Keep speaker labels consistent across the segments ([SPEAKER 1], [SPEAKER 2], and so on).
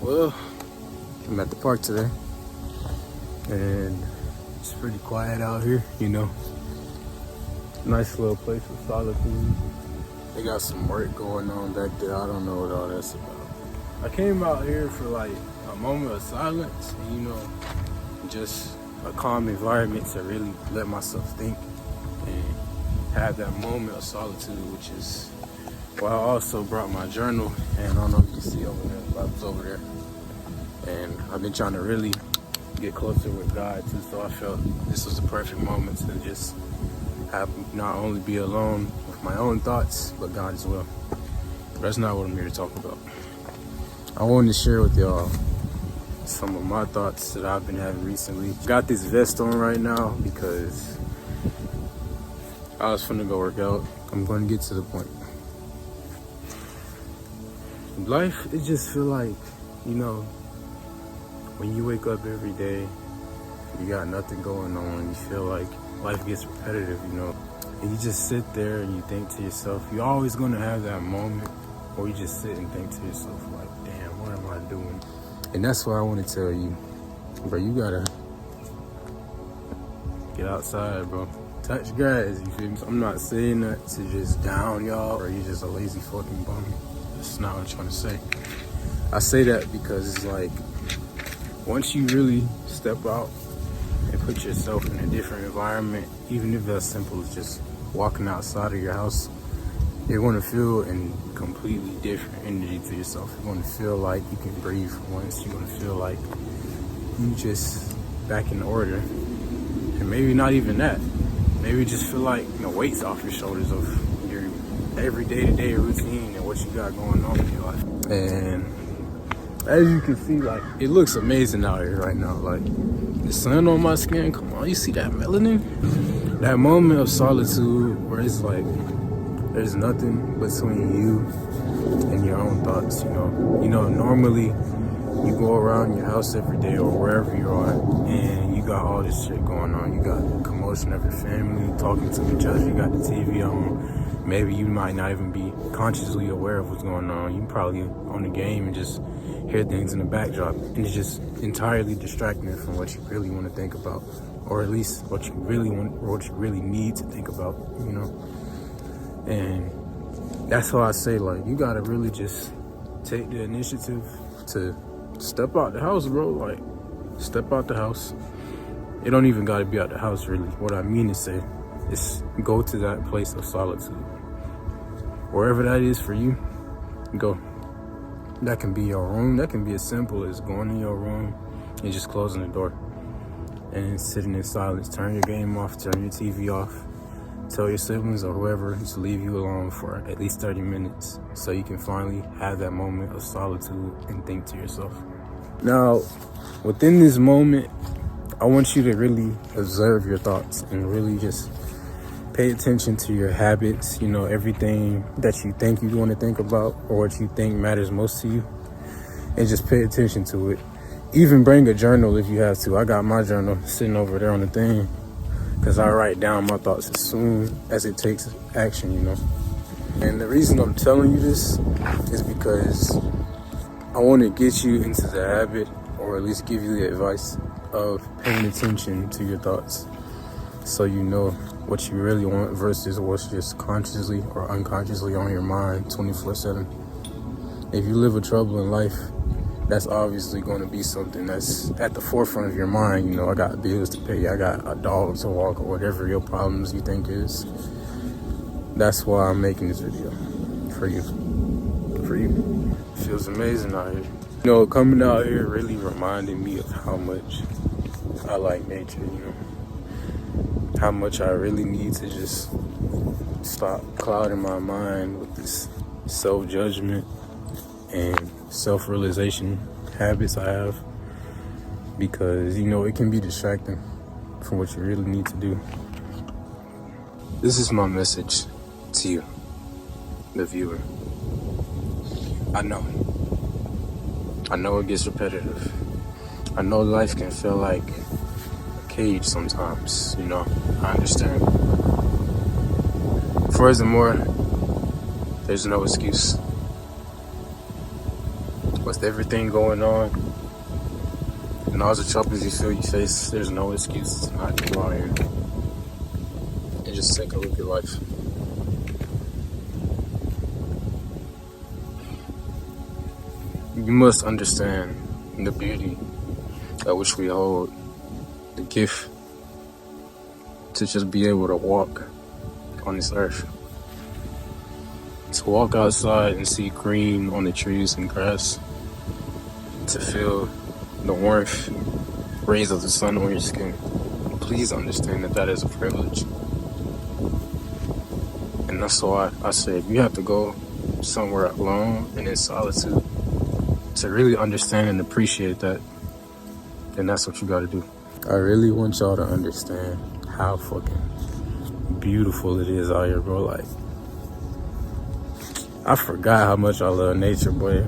[SPEAKER 1] Well, I'm at the park today, and it's pretty quiet out here, you know. Nice little place of solitude. They got some work going on back there. I don't know what all that's about. I came out here for like a moment of silence, and, you know, just a calm environment to really let myself think and have that moment of solitude, which is why I also brought my journal. And I don't know if you can see over there, but I was over there. And I've been trying to really get closer with God too, so I felt this was the perfect moment to just have not only be alone with my own thoughts, but God as well. But that's not what I'm here to talk about. I wanted to share with y'all some of my thoughts that I've been having recently. Got this vest on right now because I was finna go work out. I'm gonna get to the point. Life, it just feel like, you know, when you wake up every day, you got nothing going on, you feel like life gets repetitive, you know, and you just sit there and you think to yourself, you're always gonna have that moment where you just sit and think to yourself like, damn, what am I doing? And that's what I want to tell you, bro. You gotta get outside, bro. Touch grass, you feel me? I'm not saying that to just down y'all or you just a lazy fucking bum. That's not what I'm trying to say. I say that because it's like, once you really step out and put yourself in a different environment, even if that's simple as just walking outside of your house, you're going to feel in completely different energy to yourself. You're going to feel like you can breathe for once. You're going to feel like you just back in order. And maybe not even that. Maybe you just feel like, you know, weights off your shoulders of your every day-to-day routine and what you got going on in your life. And as you can see, like, it looks amazing out here right now. Like, the sun on my skin, come on, you see that melanin? That moment of solitude where it's like, there's nothing between you and your own thoughts, you know? You know, normally, you go around your house every day or wherever you are, and you got all this shit going on. You got commotion of your family, talking to each other, you got the TV on. Maybe you might not even be consciously aware of what's going on. You probably on the game and just hear things in the backdrop, and it's just entirely distracting from what you really want to think about, or at least what you really want, or what you really need to think about, you know. And that's why I say, like, you gotta really just take the initiative to step out the house, bro. Like, step out the house. It don't even gotta be out the house, really. What I mean to say is go to that place of solitude, wherever that is for you. Go. That can be your room. That can be as simple as going in your room and just closing the door and sitting in silence. Turn your game off, turn your TV off. Tell your siblings or whoever to leave you alone for at least 30 minutes so you can finally have that moment of solitude and think to yourself. Now, within this moment, I want you to really observe your thoughts and really just pay attention to your habits, you know, everything that you think you want to think about or what you think matters most to you, and just pay attention to it. Even bring a journal if you have to. I got my journal sitting over there on the thing because I write down my thoughts as soon as it takes action, you know. And the reason I'm telling you this is because I want to get you into the habit, or at least give you the advice of paying attention to your thoughts so you know what you really want versus what's just consciously or unconsciously on your mind 24/7. If you live a troubling life, that's obviously going to be something that's at the forefront of your mind. You know, I got bills to pay, I got a dog to walk, or whatever your problems you think is. That's why I'm making this video for you. For you. It feels amazing out here. You know, coming out here really reminded me of how much I like nature, you know. How much I really need to just stop clouding my mind with this self-judgment and self-realization habits I have, because, you know, it can be distracting from what you really need to do. This is my message to you, the viewer. I know it gets repetitive. I know life can feel like a cage sometimes, you know, I understand. Furthermore, there's no excuse. But with everything going on and all the troubles you feel you face, there's no excuse to not go out here and just take a look at life. You must understand the beauty at which we hold, the gift to just be able to walk on this earth. To walk outside and see green on the trees and grass. To feel the warmth, rays of the sun on your skin. Please understand that that is a privilege. And that's why I say if you have to go somewhere alone and in solitude to really understand and appreciate that, then that's what you gotta do. I really want y'all to understand how fucking beautiful it is out here, bro. Like, I forgot how much I love nature, boy.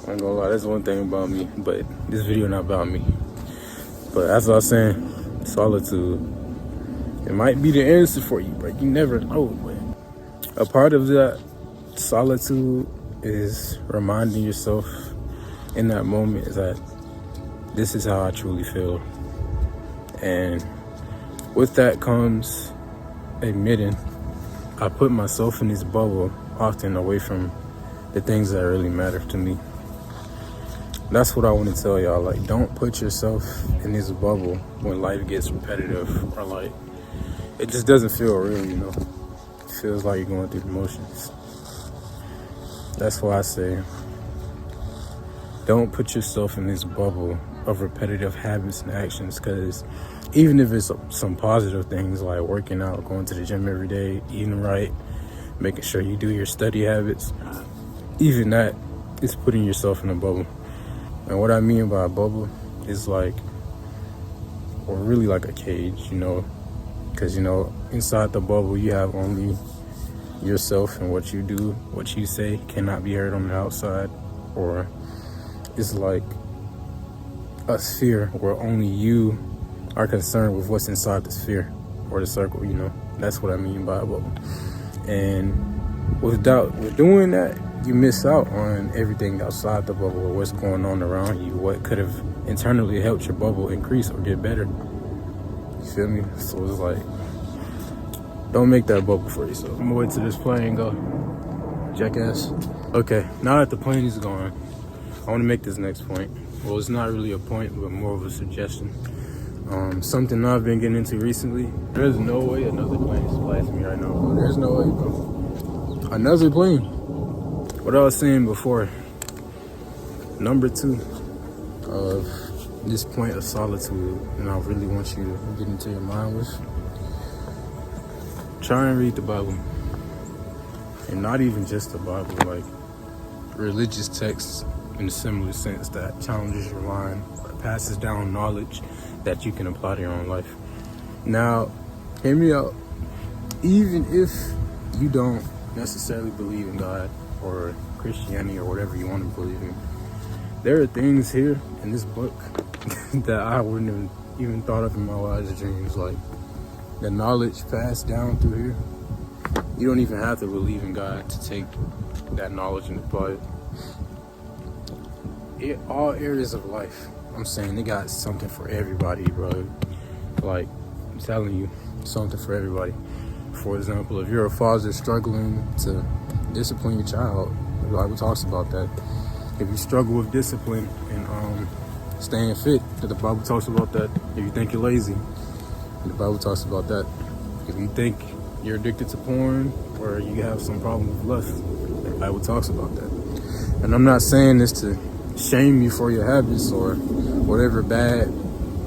[SPEAKER 1] I ain't gonna lie, that's one thing about me, but this video not about me. But as I was saying, solitude, it might be the answer for you, but you never know, man. A part of that solitude is reminding yourself in that moment that this is how I truly feel. And with that comes admitting I put myself in this bubble often away from the things that really matter to me. That's what I want to tell y'all. Like, don't put yourself in this bubble when life gets repetitive or like it just doesn't feel real, you know. It feels like you're going through the motions. That's why I say don't put yourself in this bubble of repetitive habits and actions, because even if it's some positive things like working out, going to the gym every day, eating right, making sure you do your study habits, even that is putting yourself in a bubble. And what I mean by a bubble is like, or really like a cage, you know, because, you know, inside the bubble you have only yourself, and what you do, what you say cannot be heard on the outside. Or it's like a sphere where only you are concerned with what's inside the sphere or the circle, you know. That's what I mean by a bubble. And with doing that, you miss out on everything outside the bubble, or what's going on around you, what could have internally helped your bubble increase or get better. You feel me? So it's like, don't make that bubble for yourself. I'm gonna wait till this plane go, jackass. Okay, now that the plane is gone, I want to make this next point. Well, it's not really a point, but more of a suggestion. Something I've been getting into recently. There's no way another plane is blasting me right now, bro. There's no way, bro. Another plane. What I was saying before, number 2 of this point of solitude, and I really want you to get into your mind with, try and read the Bible. And not even just the Bible, like religious texts in a similar sense that challenges your mind or passes down knowledge that you can apply to your own life. Now, hear me out. Even if you don't necessarily believe in God or Christianity or whatever you want to believe in, there are things here in this book that I wouldn't have even thought of in my wildest dreams. Like the knowledge passed down through here. You don't even have to believe in God to take that knowledge and apply it. In all areas of life, I'm saying they got something for everybody, bro. Like, I'm telling you, something for everybody. For example, if you're a father struggling to discipline your child, the Bible talks about that. If you struggle with discipline and staying fit, the Bible talks about that. If you think you're lazy, the Bible talks about that. If you think you're addicted to porn or you have some problem with lust, the Bible talks about that. And I'm not saying this to shame you for your habits or whatever bad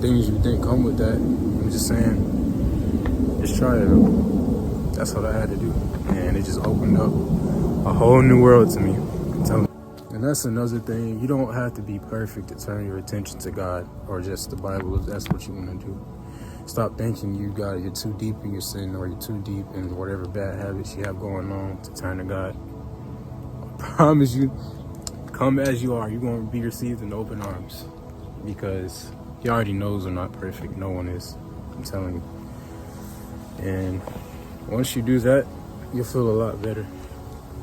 [SPEAKER 1] things you think come with that. I'm just saying, just try it out. That's what I had to do, and it just opened up a whole new world to me. I'm telling you. And that's another thing. You don't have to be perfect to turn your attention to God or just the Bible if that's what you want to do. Stop thinking you're too deep in your sin or you're too deep in whatever bad habits you have going on to turn to God. I promise you, come as you are, you're going to be received in open arms, because he already knows we're not perfect. No one is. I'm telling you. And once you do that, you'll feel a lot better.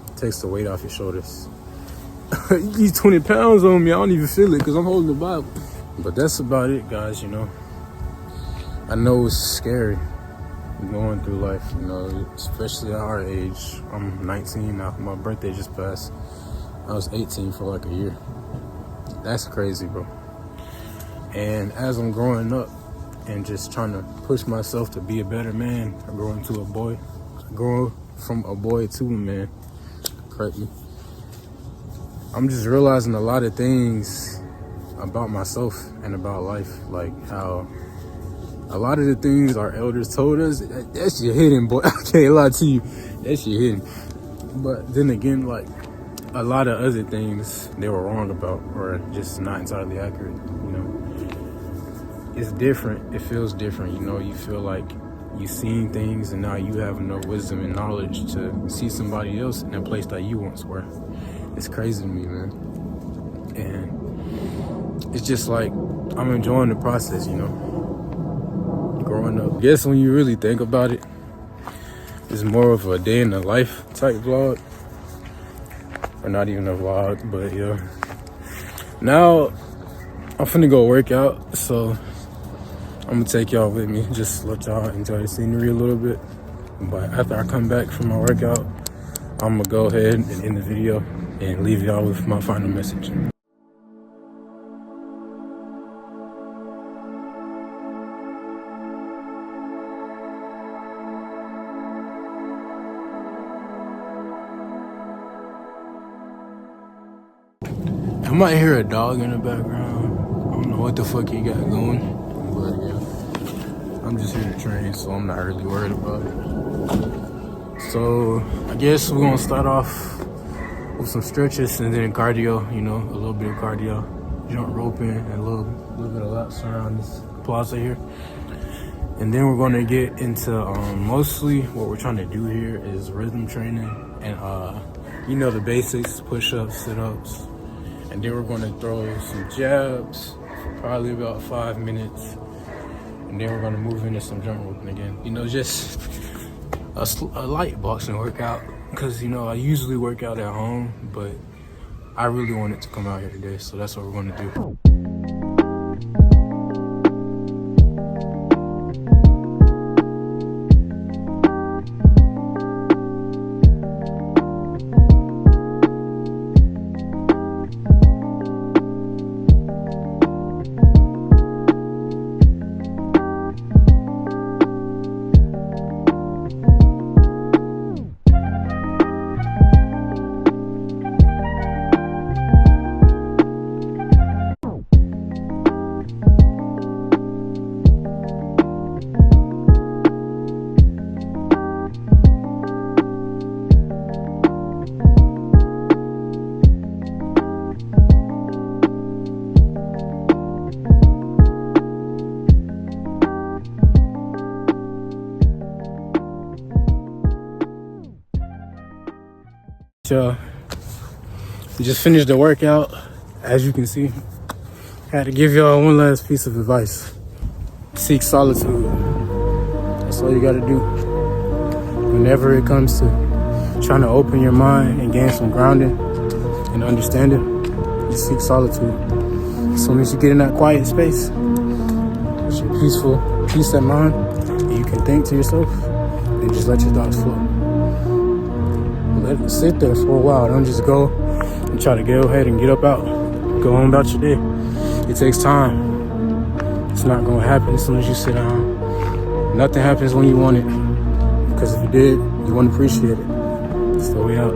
[SPEAKER 1] It takes the weight off your shoulders. These 20 pounds on me, I don't even feel it because I'm holding the Bible. But that's about it, guys, you know. I know it's scary going through life, you know, especially at our age. I'm 19 now. My birthday just passed. I was 18 for like a year. That's crazy, bro. And as I'm growing up and just trying to push myself to be a better man, I grow into a boy. I grow from a boy to a man. Correct me. I'm just realizing a lot of things about myself and about life, like how a lot of the things our elders told us, that shit hidden, boy. I can't lie to you, that shit hidden. But then again, like a lot of other things they were wrong about or just not entirely accurate, you know. It's different, it feels different, you know. You feel like you've seen things and now you have enough wisdom and knowledge to see somebody else in a place that you once were. It's crazy to me, man. And it's just like I'm enjoying the process, you know. Growing up. I guess when you really think about it, it's more of a day in the life type vlog. Or not even a vlog, but yeah. Now I'm finna go work out, so I'm gonna take y'all with me, just let y'all enjoy the scenery a little bit. But after I come back from my workout, I'm gonna go ahead and end the video and leave y'all with my final message. I might hear a dog in the background. I don't know what the fuck he got going, but yeah, I'm just here to train, so I'm not really worried about it. So I guess we're gonna start off with some stretches and then cardio, you know, a little bit of cardio, jump roping, and a little bit of laps around this plaza here. And then we're gonna get into mostly what we're trying to do here is rhythm training and you know, the basics, push-ups, sit-ups. And then we're gonna throw some jabs for probably about 5 minutes. And then we're gonna move into some jump roping again. You know, just a light boxing workout. Cause you know, I usually work out at home, but I really wanted to come out here today. So that's what we're gonna do. We just finished the workout. As you can see, I had to give y'all one last piece of advice. Seek solitude. That's all you gotta do. Whenever it comes to trying to open your mind and gain some grounding and understanding, you seek solitude. As soon as you get in that quiet space, it's your peace of mind, and you can think to yourself, and just let your thoughts flow. Let it sit there for a while. Don't just go and try to go ahead and get up out. Go on about your day. It takes time. It's not gonna happen as soon as you sit down. Nothing happens when you want it. Because if you did, you wouldn't appreciate it. So we out.